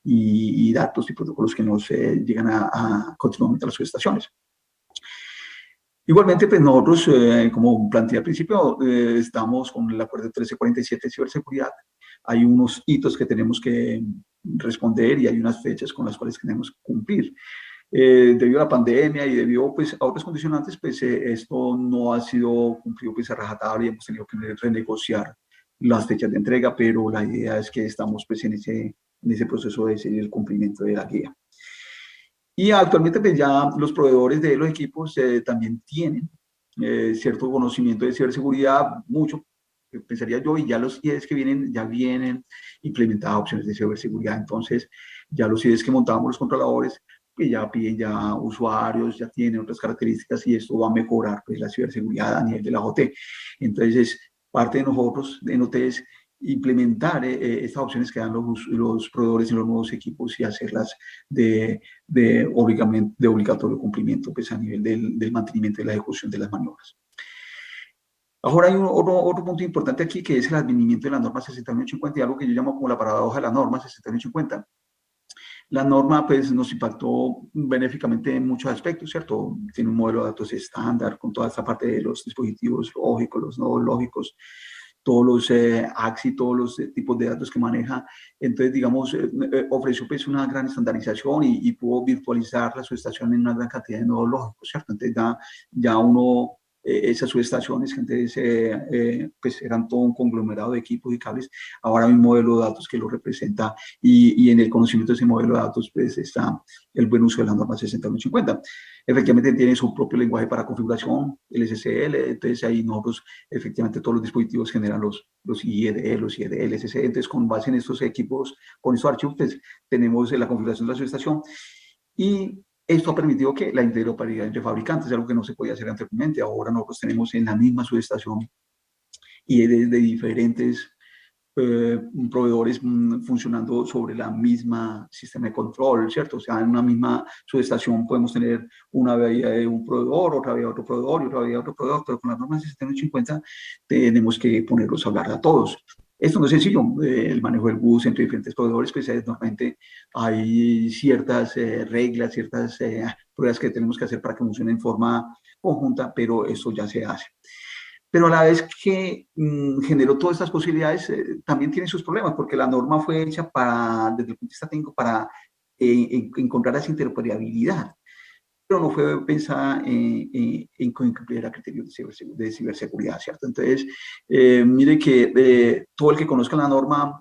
y datos y protocolos que nos llegan continuamente a las subestaciones. Igualmente, pues nosotros, como planteé al principio, estamos con el acuerdo 1347 de ciberseguridad. Hay unos hitos que tenemos que responder y hay unas fechas con las cuales tenemos que cumplir. Debido a la pandemia y debido pues, a otros condicionantes, pues esto no ha sido cumplido pues, a rajatabla y hemos tenido que renegociar las fechas de entrega, pero la idea es que estamos pues en ese proceso de seguir el cumplimiento de la guía. Y actualmente pues ya los proveedores de los equipos también tienen cierto conocimiento de ciberseguridad, mucho, pensaría yo, y ya los IEDs que vienen, ya vienen implementadas opciones de ciberseguridad. Entonces, ya los IEDs que montábamos los controladores, pues ya piden ya usuarios, ya tienen otras características y esto va a mejorar pues la ciberseguridad a nivel de la OT. Entonces, es parte de nosotros, de NOTES, implementar estas opciones que dan los proveedores en los nuevos equipos y hacerlas de obligatorio cumplimiento pues, a nivel del mantenimiento y la ejecución de las maniobras. Ahora hay otro punto importante aquí que es el advenimiento de la norma 69850 y algo que yo llamo como la paradoja de la norma 69850. La norma pues, nos impactó benéficamente en muchos aspectos, ¿cierto? Tiene un modelo de datos estándar con toda esta parte de los dispositivos lógicos, los no lógicos, todos los AXI, todos los tipos de datos que maneja. Entonces, digamos, ofreció pues una gran estandarización y pudo virtualizar la subestación en una gran cantidad de nodos lógicos, ¿cierto? Entonces, ya uno, esas subestaciones que antes pues eran todo un conglomerado de equipos y cables, ahora hay un modelo de datos que lo representa y en el conocimiento de ese modelo de datos pues está el buen uso de la norma 60150. Efectivamente tiene su propio lenguaje para configuración, el SSL, entonces ahí nosotros efectivamente todos los dispositivos generan los IED, los IEDL, SSL, entonces con base en estos equipos, con estos archivos, pues tenemos la configuración de la subestación y esto ha permitido que la interoperabilidad entre fabricantes, algo que no se podía hacer anteriormente, ahora nosotros tenemos en la misma subestación IEDs de diferentes proveedores funcionando sobre la misma sistema de control, ¿cierto? O sea, en una misma subestación podemos tener una vía de un proveedor, otra vía de otro proveedor y otra vía de otro proveedor, pero con las normas 60150 tenemos que ponerlos a hablar a todos. Esto no es sencillo, el manejo del bus entre diferentes proveedores, pues normalmente hay ciertas reglas, ciertas pruebas que tenemos que hacer para que funcione en forma conjunta, pero eso ya se hace. Pero a la vez que generó todas estas posibilidades, también tiene sus problemas, porque la norma fue hecha desde el punto de vista técnico para encontrar esa interoperabilidad, pero no fue pensada en cumplir a criterios de ciberseguridad, ¿cierto? Entonces, mire que todo el que conozca la norma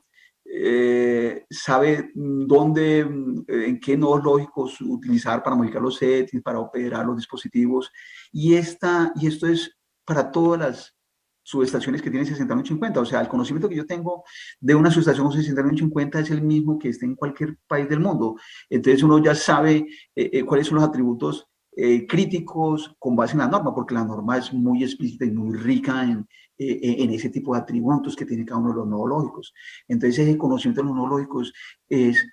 sabe dónde, en qué nodos lógicos utilizar para modificar los settings, para operar los dispositivos, y esto es para todas las subestaciones que tienen 60150. O sea, el conocimiento que yo tengo de una subestación con 60150 es el mismo que esté en cualquier país del mundo. Entonces uno ya sabe cuáles son los atributos críticos con base en la norma, porque la norma es muy explícita y muy rica en ese tipo de atributos que tiene cada uno de los nodos lógicos. Entonces ese conocimiento de los nodos lógicos es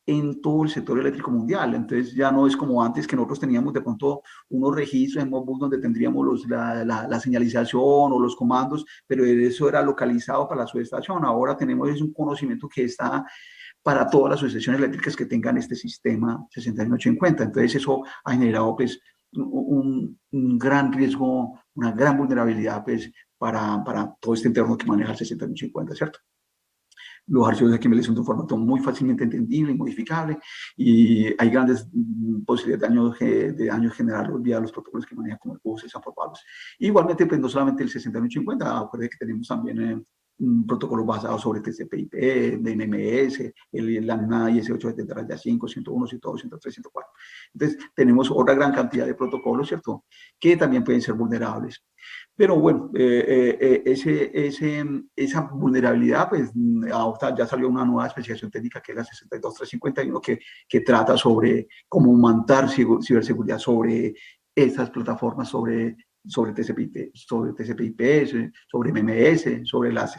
en todo el sector eléctrico mundial. Entonces ya no es como antes que nosotros teníamos de pronto unos registros en Modbus donde tendríamos la señalización o los comandos, pero eso era localizado para la subestación. Ahora tenemos un conocimiento que está para todas las subestaciones eléctricas que tengan este sistema 61850. Entonces eso ha generado pues un gran riesgo, una gran vulnerabilidad pues para todo este entorno que maneja el 61850, ¿cierto? Los archivos de XML son de un formato muy fácilmente entendible y modificable y hay grandes posibilidades de daños generados vía los protocolos que maneja como el PUS y Sanforpalos. Igualmente, pues no solamente el 6850, acuérdense que tenemos también un protocolo basado sobre TCP/IP, de MMS, la misma IS-870-5, 101, 102, 103, 104. Entonces, tenemos otra gran cantidad de protocolos, ¿cierto?, que también pueden ser vulnerables. Pero bueno, esa vulnerabilidad, pues ahora ya salió una nueva especificación técnica que es la 62351 que trata sobre cómo montar ciberseguridad sobre estas plataformas, sobre TCP/IP, sobre MMS, sobre las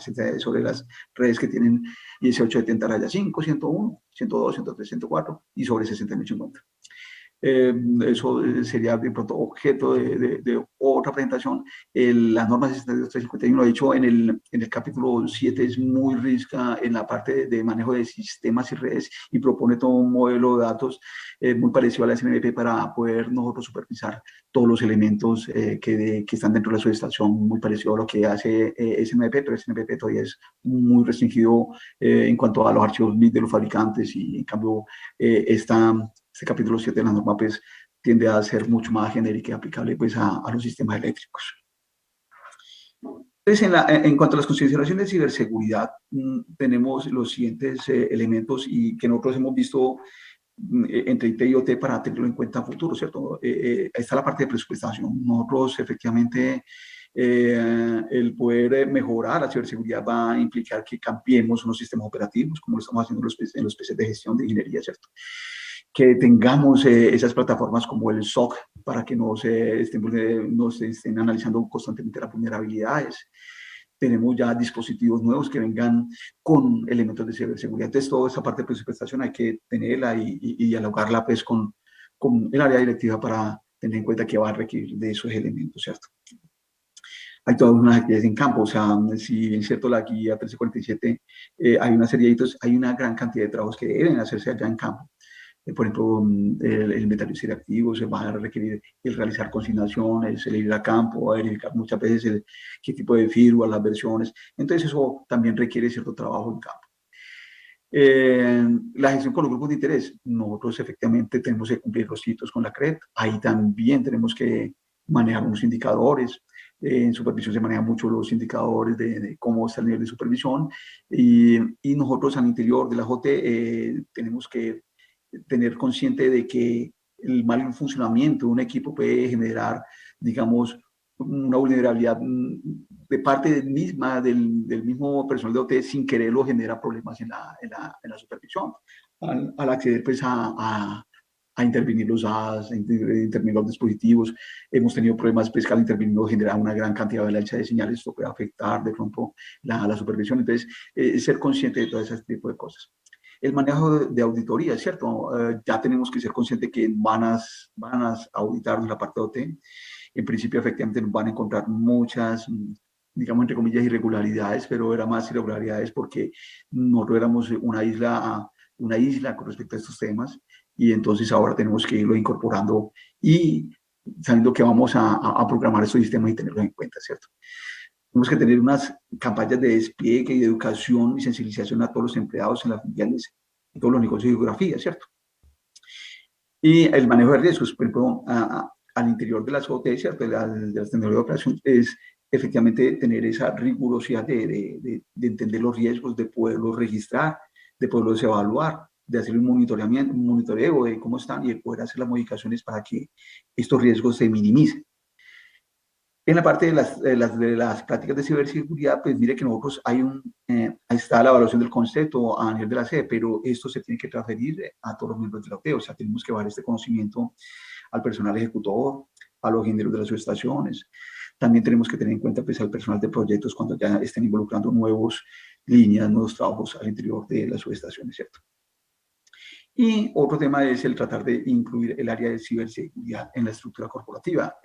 redes que tienen 1870-5, 101, 102, 103, 104 y sobre 6850. Eso sería de pronto objeto de otra presentación. La norma 62351, de hecho, en el capítulo 7 es muy rica en la parte de manejo de sistemas y redes y propone todo un modelo de datos muy parecido a la SNMP para poder nosotros supervisar todos los elementos que están dentro de la subestación, muy parecido a lo que hace SNMP, pero SNMP todavía es muy restringido en cuanto a los archivos BIT de los fabricantes y en cambio este capítulo 7 de la norma pues tiende a ser mucho más genérica y aplicable pues a los sistemas eléctricos. Entonces, en cuanto a las consideraciones de ciberseguridad, tenemos los siguientes elementos y que nosotros hemos visto entre IT y OT para tenerlo en cuenta a futuro, ¿cierto? Ahí está la parte de presupuestación. Nosotros efectivamente el poder mejorar la ciberseguridad va a implicar que cambiemos unos sistemas operativos, como lo estamos haciendo en los PCs de gestión de ingeniería, ¿cierto? Que tengamos esas plataformas como el SOC para que nos estén analizando constantemente las vulnerabilidades. Tenemos ya dispositivos nuevos que vengan con elementos de ciberseguridad. Entonces, toda esa parte de presupuestación hay que tenerla y dialogarla pues, con el área directiva para tener en cuenta que va a requerir de esos elementos, ¿cierto? Hay todas unas actividades en campo, o sea, si bien es cierto la guía 1347, hay una serie de hitos, hay una gran cantidad de trabajos que deben hacerse allá en campo. Por ejemplo, el inventario activo se va a requerir el realizar consignaciones, el ir a campo, a verificar muchas veces qué tipo de firmware, las versiones. Entonces, eso también requiere cierto trabajo en campo. La gestión con los grupos de interés. Nosotros efectivamente tenemos que cumplir los hitos con la CRED. Ahí también tenemos que manejar unos indicadores. En supervisión se manejan mucho los indicadores de cómo está el nivel de supervisión y nosotros al interior de la JT tenemos que tener consciente de que el mal funcionamiento de un equipo puede generar, digamos, una vulnerabilidad de parte del mismo personal de OT sin quererlo genera problemas en la supervisión. Al acceder pues a intervenir los HAS, a intervenir los dispositivos. Hemos tenido problemas pues, que al intervenir genera una gran cantidad de avalancha de señales, esto puede afectar de pronto la supervisión. Entonces, ser consciente de todo ese tipo de cosas. El manejo de auditoría, ¿cierto? Ya tenemos que ser conscientes que van a auditarnos la parte de OT. En principio, efectivamente, nos van a encontrar muchas, digamos, entre comillas, irregularidades, pero era más irregularidades porque nosotros éramos una isla con respecto a estos temas y entonces ahora tenemos que irlo incorporando y sabiendo que vamos a programar estos sistemas y tenerlos en cuenta, ¿cierto? Tenemos que tener unas campañas de despliegue y de educación y sensibilización a todos los empleados en las filiales, en todos los negocios de geografía, ¿cierto? Y el manejo de riesgos, por ejemplo, al interior de las OT, ¿cierto? De las tecnologías de operación, es efectivamente tener esa rigurosidad de entender los riesgos, de poderlos registrar, de poderlos evaluar, de hacer un monitoreamiento, un monitoreo de cómo están y de poder hacer las modificaciones para que estos riesgos se minimicen. En la parte de las prácticas de ciberseguridad, pues mire que nosotros ahí está la evaluación del concepto a nivel de la sede, pero esto se tiene que transferir a todos los miembros de la OT, o sea, tenemos que dar este conocimiento al personal ejecutor, a los ingenieros de las subestaciones. También tenemos que tener en cuenta pues, al personal de proyectos cuando ya estén involucrando nuevas líneas, nuevos trabajos al interior de las subestaciones, ¿cierto? Y otro tema es el tratar de incluir el área de ciberseguridad en la estructura corporativa.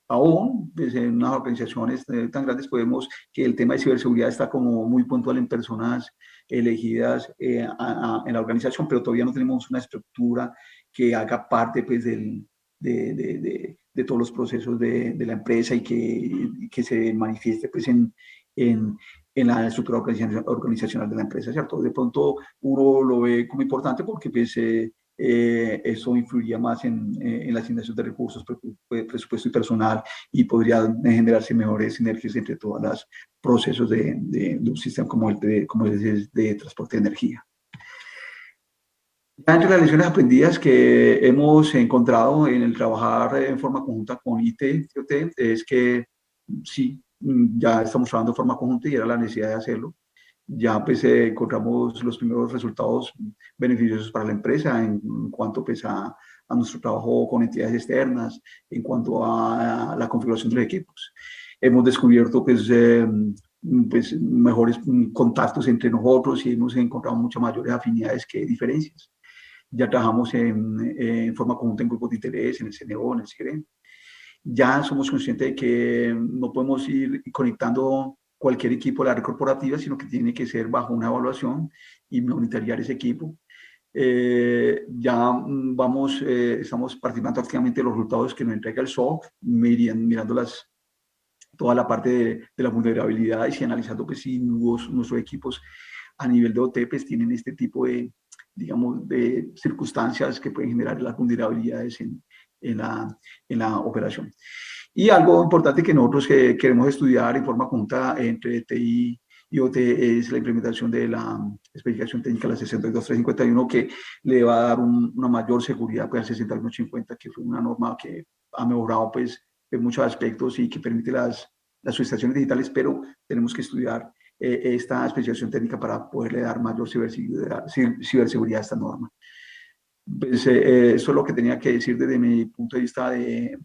Aún, pues, en unas organizaciones tan grandes podemos que el tema de ciberseguridad está como muy puntual en personas elegidas en la organización, pero todavía no tenemos una estructura que haga parte pues, de todos los procesos de la empresa y que se manifieste pues, en la estructura organizacional de la empresa, ¿cierto? De pronto uno lo ve como importante porque pues, eso influiría más en la asignación de recursos, presupuesto y personal y podría generarse mejores sinergias entre todos los procesos de un sistema como el de transporte de energía. Entre las lecciones aprendidas que hemos encontrado en el trabajar en forma conjunta con IT y OT es que sí, ya estamos trabajando de forma conjunta y era la necesidad de hacerlo. Ya pues encontramos los primeros resultados beneficiosos para la empresa en cuanto pues a nuestro trabajo con entidades externas, en cuanto a la configuración de los equipos. Hemos descubierto pues mejores contactos entre nosotros y hemos encontrado muchas mayores afinidades que diferencias. Ya trabajamos en forma conjunta en grupos de interés, en el CNO, en el CIREN. Ya somos conscientes de que no podemos ir conectando cualquier equipo a la red corporativa, sino que tiene que ser bajo una evaluación y monitorear ese equipo. Estamos participando activamente de los resultados que nos entrega el SOC, mirando toda la parte de la vulnerabilidad y analizando pues, si nuestros equipos a nivel de OT pues, tienen este tipo digamos, de circunstancias que pueden generar las vulnerabilidades en la operación. Y algo importante que nosotros queremos estudiar en forma conjunta entre TI y OT es la implementación de la especificación técnica, la 62351, que le va a dar una mayor seguridad pues, al 60150, que fue una norma que ha mejorado pues, en muchos aspectos y que permite las subestaciones digitales, pero tenemos que estudiar esta especificación técnica para poderle dar mayor ciberseguridad a esta norma. Pues, eso es lo que tenía que decir desde mi punto de vista de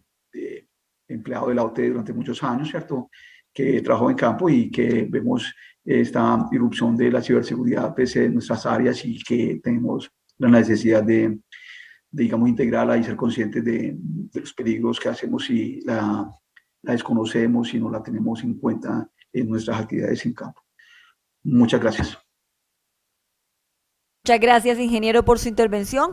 empleado de la OT durante muchos años, ¿cierto? Que trabajo en campo y que vemos esta irrupción de la ciberseguridad pues, en nuestras áreas y que tenemos la necesidad de digamos, integrarla y ser conscientes de los peligros que hacemos si la desconocemos, si no la tenemos en cuenta en nuestras actividades en campo. Muchas gracias. Muchas gracias, ingeniero, por su intervención.